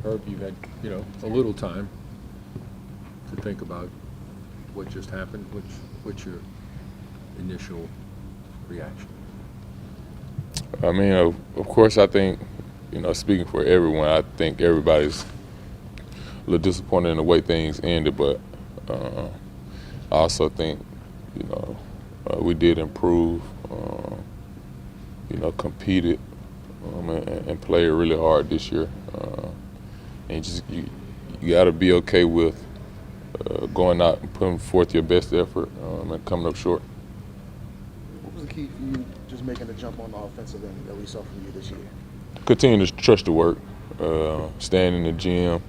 Herb, you've had, a little time to think about what just happened. What's your initial reaction? I mean, of course, I think, speaking for everyone, I think everybody's a little disappointed in the way things ended, but I also think, we did improve, competed and played really hard this year. And you got to be okay with going out and putting forth your best effort and coming up short. What was the key for you just making the jump on the offensive end that we saw from you this year? Continue to trust the work, staying in the gym,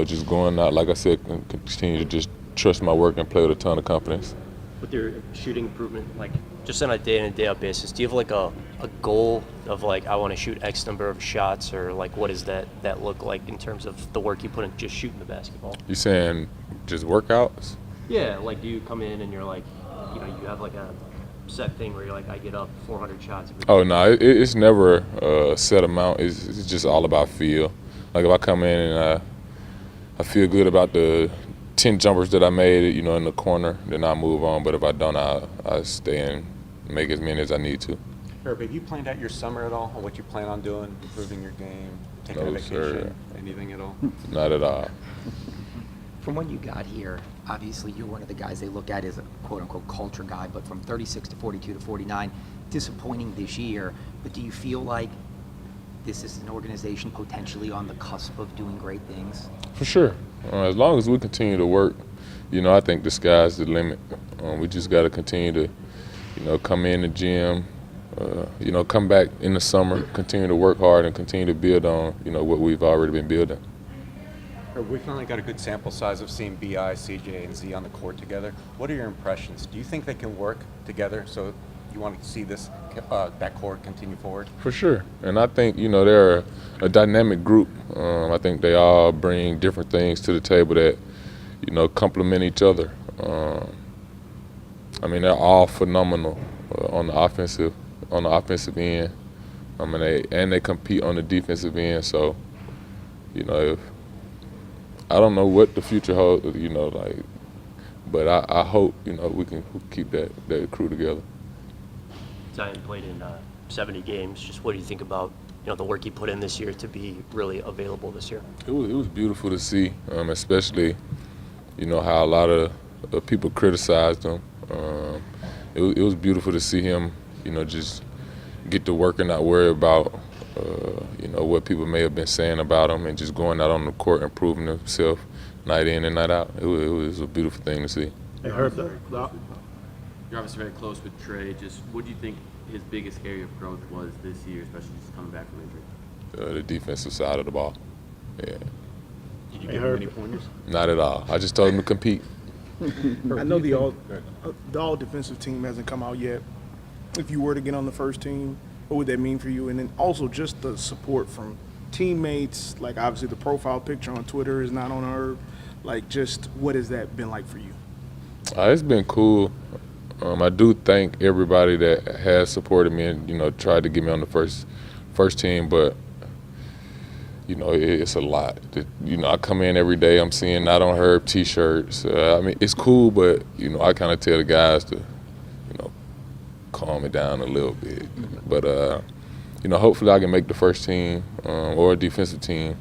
just going out, like I said, continue to just trust my work and play with a ton of confidence. With your shooting improvement, like just on a day-in and day-out basis, do you have like a goal of like I want to shoot X number of shots, or like what does that look like in terms of the work you put in just shooting the basketball? You saying just workouts? Yeah, like do you come in and you're like, you have like a set thing where you're like I get up 400 shots every day? Oh no, it's never a set amount. It's just all about feel. Like if I come in and I feel good about the 10 jumpers that I made, in the corner, then I move on. But if I don't, I stay and make as many as I need to. Herb, have you planned out your summer at all on what you plan on doing, improving your game, taking a vacation, sir. anything at all? Not at all. From when you got here, obviously you're one of the guys they look at as a quote-unquote culture guy, but from 36 to 42 to 49, disappointing this year. But do you feel like this is an organization potentially on the cusp of doing great things? For sure. As long as we continue to work, I think the sky's the limit. We just got to continue to, come in the gym, come back in the summer, continue to work hard and continue to build on, what we've already been building. Herb, we finally got a good sample size of seeing B.I., C.J., and Z on the court together. What are your impressions? Do you think they can work together? So you want to see this that core continue forward? For sure. And I think, they're a dynamic group. I think they all bring different things to the table that, complement each other. They're all phenomenal on the offensive end. They compete on the defensive end. So, if I don't know what the future holds, but I hope, we can keep that crew together. Zion played in 70 games. Just what do you think about the work he put in this year to be really available this year? It was beautiful to see, especially how a lot of people criticized him. It was beautiful to see him just get to work and not worry about what people may have been saying about him, and just going out on the court and proving himself night in and night out. It was a beautiful thing to see. Hey, Herb, you're obviously very close with Trey. Just what do you think his biggest area of growth was this year, especially just coming back from injury? The defensive side of the ball. Yeah. Did you give him any pointers? Not at all. I just told him to compete. I know the all defensive team hasn't come out yet. If you were to get on the first team, what would that mean for you? And then also just the support from teammates, like obviously the profile picture on Twitter is not on Herb. Like, just what has that been like for you? It's been cool. I do thank everybody that has supported me and, tried to get me on the first team, but, it's a lot. I come in every day, I'm seeing Not On Herb T-shirts. It's cool, but, I kind of tell the guys to, calm it down a little bit. But, hopefully I can make the first team or a defensive team.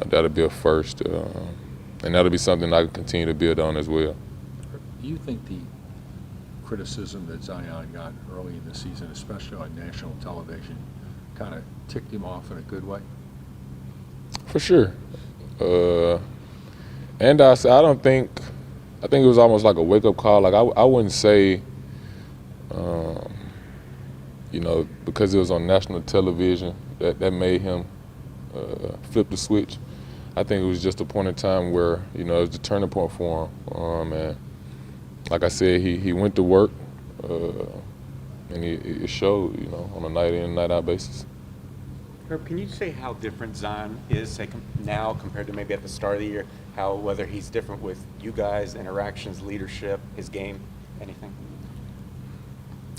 That'll be a first, and that'll be something I can continue to build on as well. Do you think the criticism that Zion got early in the season, especially on national television, kind of ticked him off in a good way? For sure. And I think it was almost like a wake-up call. Like I wouldn't say, because it was on national television that made him flip the switch. I think it was just a point in time where, it was the turning point for him. And like I said, he went to work, and it showed, on a night-in, night-out basis. Herb, can you say how different Zion is, say, now compared to maybe at the start of the year? Whether he's different with you guys, interactions, leadership, his game, anything?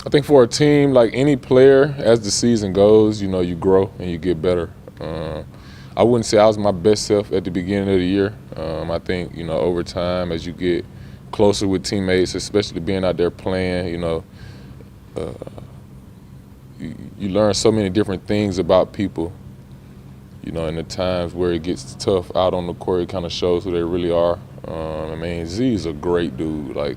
I think for a team, like any player, as the season goes, you grow and you get better. I wouldn't say I was my best self at the beginning of the year. I think, you know, over time, as you get closer with teammates, especially being out there playing, you know, you learn so many different things about people. You know, in the times where it gets tough out on the court, it kind of shows who they really are. I mean, Z is a great dude. Like,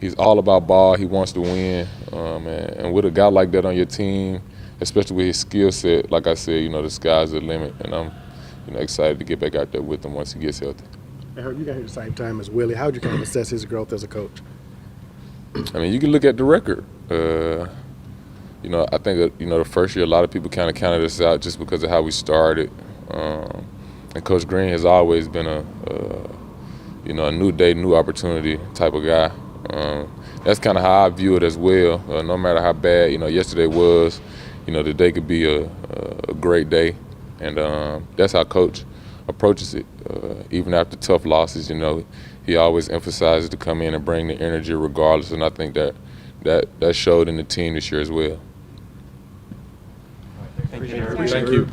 he's all about ball. He wants to win. And with a guy like that on your team, especially with his skill set, like I said, you know, the sky's the limit. And I'm, you know, excited to get back out there with him once he gets healthy. I heard you got here at the same time as Willie. How would you kind of assess his growth as a coach? I mean, you can look at the record. You know, I think, you know, the first year a lot of people kind of counted us out just because of how we started. And Coach Green has always been you know, a new day, new opportunity type of guy. That's kind of how I view it as well. No matter how bad, you know, yesterday was, you know, the day could be a great day. And that's how Coach approaches it. Even after tough losses, you know, he always emphasizes to come in and bring the energy regardless. And I think that showed in the team this year as well. Thank you.